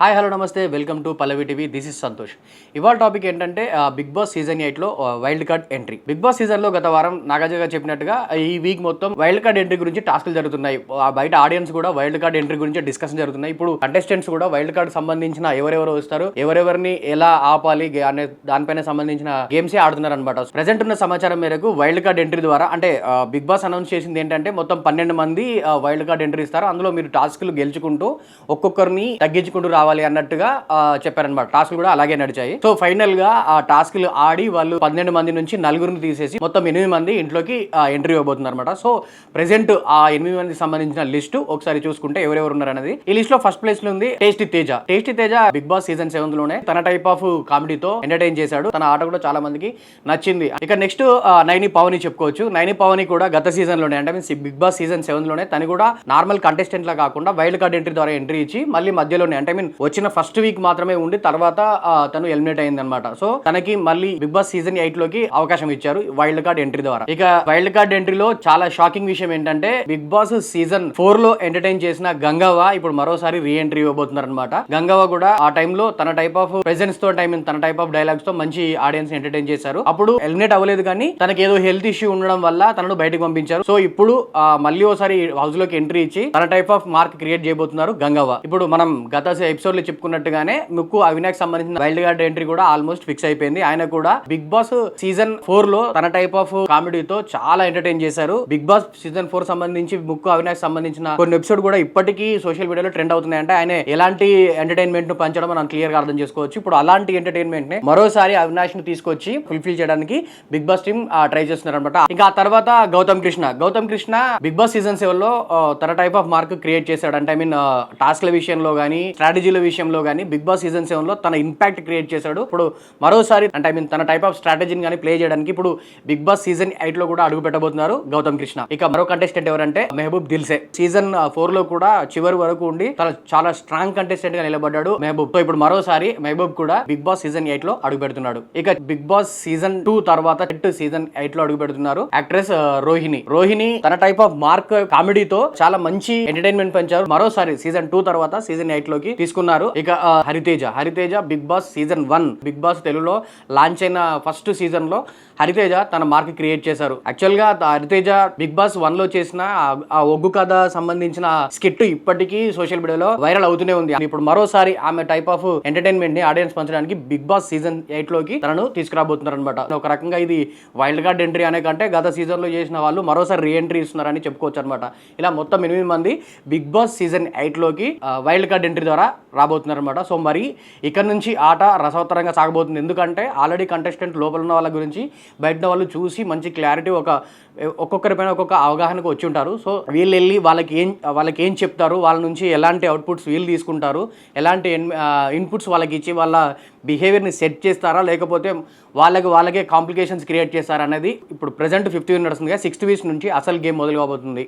Hi hello నమస్తే welcome to Pallavi TV. This is Santosh. ఇవాళ topic ఏంటంటే బిగ్ బాస్ సీజన్ 8లో wild card entry. Bigg Boss సీజన్లో గత వారం నాగార్జున గారు చెప్పినట్టుగా ఈ వీక్ మొత్తం వైల్డ్ కార్డ్ ఎంట్రీ గురించి టాస్క్లు జరుగుతున్నాయి. బయట ఆడియన్స్ కూడా వైల్డ్ కార్డ్ ఎంట్రీ గురించి డిస్కషన్ జరుగుతున్నాయి. ఇప్పుడు కంటెస్టెంట్స్ కూడా వైల్డ్ కార్డ్ సంబంధించిన ఎవరెవరు వస్తారు, ఎవరెవరిని ఎలా ఆపాలి అనే దానిపైన సంబంధించిన గేమ్సే ఆడుతున్నారు అనమాట. ప్రెసెంట్ ఉన్న సమాచారం మేరకు వైల్డ్ కార్డ్ ఎంట్రీ ద్వారా అంటే బిగ్ బాస్ అనౌన్స్ చేసింది ఏంటంటే మొత్తం 12 మంది వైల్డ్ కార్డ్ ఎంట్రీ ఇస్తారు. అందులో మీరు టాస్క్లు గెలుచుకుంటూ ఒక్కొక్కరిని తగ్గించుకుంటూ రావాలి అన్నట్టుగా చెప్పారనమాట. టాస్క్లు కూడా అలాగే నడిచాయి. సో ఫైనల్ గా ఆ టాస్క్లు ఆడి వాళ్ళు 12 మంది నుంచి 4 తీసేసి మొత్తం 8 మంది ఇంట్లోకి ఎంట్రీ ఇవ్వబోతున్నారు అనమాట. సో ప్రెసెంట్ ఆ 8 మందికి సంబంధించిన లిస్టు ఒకసారి చూసుకుంటే ఎవరెవరు ఉన్నారు అనేది. ఈ లిస్ట్ లో ఫస్ట్ ప్లేస్ లో ఉంది tasty Teja. Tasty Teja Bigg Boss season 7 లోనే తన టైప్ ఆఫ్ కామెడీతో ఎంటర్టైన్ చేశాడు. తన ఆట కూడా చాలా మందికి నచ్చింది. ఇక నెక్స్ట్ నైని పవని చెప్పుకోవచ్చు. నైని పవని కూడా గత సీజన్ లోనే అంటే బిగ్ బాస్ సీజన్ 7 లోనే తను కూడా నార్మల్ కంటెస్టెంట్ లా కాకుండా వైల్డ్ కార్డ్ ఎంట్రీ ద్వారా ఎంట్రీ ఇచ్చి మళ్ళీ మధ్యలోనే అంటే వచ్చిన ఫస్ట్ వీక్ మాత్రమే ఉండి తర్వాత తను ఎలిమినేట్ అయింది అనమాట. సో తనకి మళ్ళీ బిగ్ బాస్ సీజన్ 8 లోకి అవకాశం ఇచ్చారు వైల్డ్ కార్డ్ ఎంట్రీ ద్వారా. ఇక వైల్డ్ కార్డ్ ఎంట్రీలో చాలా షాకింగ్ విషయం ఏంటంటే బిగ్ బాస్ సీజన్ 4 లో ఎంటర్టైన్ చేసిన గంగవ్వ ఇప్పుడు మరోసారి రీ ఎంట్రీ ఇవ్వబోతున్నారు అనమాట. గంగవ్వ కూడా ఆ టైంలో తన టైప్ ఆఫ్ ప్రెజెన్స్ తో తన టైప్ ఆఫ్ డైలాగ్స్ తో మంచి ఆడియన్స్ ఎంటర్టైన్ చేశారు. అప్పుడు ఎలిమినేట్ అవ్వలేదు కానీ తనకి ఏదో హెల్త్ ఇష్యూ ఉండడం వల్ల తనను బయటకు పంపించారు. సో ఇప్పుడు మళ్ళీ ఒకసారి హౌస్ లోకి ఎంట్రీ ఇచ్చి తన టైప్ ఆఫ్ మార్క్ క్రియేట్ చేయబోతున్నారు గంగవ్వ. ఇప్పుడు మనం గత ఎపిసోడ్ లో చెప్పుకున్నట్టుగానే ముక్కు అవినాష్ సంబంధించిన వైల్డ్ కార్డ్ ఎంట్రీ కూడా ఆల్మోస్ట్ ఫిక్స్ అయిపోయింది. ఆయన కూడా బిగ్ బాస్ సీజన్ 4 లో తన టైప్ ఆఫ్ కామెడీతో చాలా ఎంటర్టైన్ చేశారు. బిగ్ బాస్ సీజన్ 4 సంబంధించి ముక్కు అవినాష్ సంబంధించిన కొన్ని ఎపిసోడ్ కూడా ఇప్పటికీ సోషల్ మీడియాలో ట్రెండ్ అవుతున్నాయి. అంటే ఆయన ఎలాంటి ఎంటర్టైన్మెంట్ ను పంచడం మనం క్లియర్ గా అర్థం చేసుకోవచ్చు. ఇప్పుడు అలాంటి ఎంటర్టైన్మెంట్ ని మరోసారి అవినాష్ ను తీసుకొచ్చి ఫుల్ఫిల్ చేయడానికి బిగ్ బాస్ టీమ్ ట్రై చేస్తున్నారు అనమాట. ఇంకా ఆ తర్వాత Gautham Krishna Bigg Boss season 7 లో తన టైప్ ఆఫ్ మార్క్ క్రియేట్ చేశాడు. అంటే ఐ మీన్ టాస్క్ల విషయంలో గానీ స్ట్రాటజీల విషయంలో గానీ బిగ్ బాస్ సీజన్ 7 లో తన ఇంపాక్ట్ క్రియేట్ చేశాడు. ఇప్పుడు మరోసారి అంటే ఐ మీన్ తన టైప్ ఆఫ్ స్ట్రాటజీని కానీ ప్లే చేయడానికి ఇప్పుడు బిగ్ బాస్ సీజన్ 8 లో కూడా అడుగు పెట్టబోతున్నారు గౌతమ్ కృష్ణ. ఇక మరో కంటెస్టెంట్ ఎవరంటే మెహబూబ్ దిల్సే. సీజన్ 4 లో కూడా చివరి వరకు ఉండి తన చాలా స్ట్రాంగ్ కంటెస్టెంట్ గా నిలబడ్డాడు మెహబూబ్. సో ఇప్పుడు మరోసారి మెహబూబ్ కూడా బిగ్ బాస్ సీజన్ 8 లో అడుగు పెడుతున్నాడు. ఇక బిగ్ బాస్ సీజన్ 2 తర్వాత సీజన్ 8 లో అడుగు పెడుతున్నారు యాక్ట్రెస్ రోహిణి తన టైప్ ఆఫ్ మార్క్ కామెడీతో చాలా మంచి ఎంటర్టైన్మెంట్ పెంచారు. మరోసారి సీజన్ 2 తర్వాత సీజన్ 8 లోకి తీసుకున్నారు. ఇక Haritheja Bigg Boss season 1 Bigg Boss తెలుగులో లాంచ్ అయిన ఫస్ట్ సీజన్ లో హరితేజ తన మార్క్ క్రియేట్ చేశారు. యాక్చువల్ గా హరితేజ బిగ్ బాస్ 1 లో చేసిన ఆ ఒగ్గు కథ సంబంధించిన స్కిట్ ఇప్పటికీ సోషల్ మీడియాలో వైరల్ అవుతూనే ఉంది. ఇప్పుడు మరోసారి ఆమె టైప్ ఆఫ్ ఎంటర్టైన్మెంట్ ని ఆడియన్స్ పంచడానికి బిగ్ బాస్ సీజన్ 8 లోకి తనను తీసుకురాబోతున్నారు అనమాట. ఒక రకంగా ఇది వైల్డ్ కార్డ్ ఎంట్రీ అనే కంటే గత సీజన్ లో చేసిన వాళ్ళు మరోసారి రీ ఎంట్రీ ఇస్తున్నారని చెప్పుకోవచ్చు అనమాట. ఇలా మొత్తం 8 మంది బిగ్ బాస్ సీజన్ 8 లోకి వైల్డ్ కార్డ్ ఎంట్రీ ద్వారా రాబోతున్నారు అనమాట. సో మరి ఇక్కడ నుంచి ఆట రసవత్తరంగా సాగబోతుంది. ఎందుకంటే ఆల్రెడీ కంటెస్టెంట్ లోపల ఉన్న వాళ్ళ గురించి బయట వాళ్ళు చూసి మంచి క్లారిటీ ఒక్కొక్కరి పైన ఒక్కొక్క అవగాహనకు వచ్చి ఉంటారు. సో వీళ్ళు వెళ్ళి వాళ్ళకి ఏం చెప్తారు, వాళ్ళ నుంచి ఎలాంటి అవుట్పుట్స్ వీళ్ళు తీసుకుంటారు, ఎలాంటి ఇన్పుట్స్ వాళ్ళకి ఇచ్చి వాళ్ళ బిహేవియర్ని సెట్ చేస్తారా లేకపోతే వాళ్ళకే కాంప్లికేషన్స్ క్రియేట్ చేస్తారా అనేది ఇప్పుడు present 5th week నడుస్తుందిగా 6th week నుంచి అసలు గేమ్ మొదలు కాబోతుంది.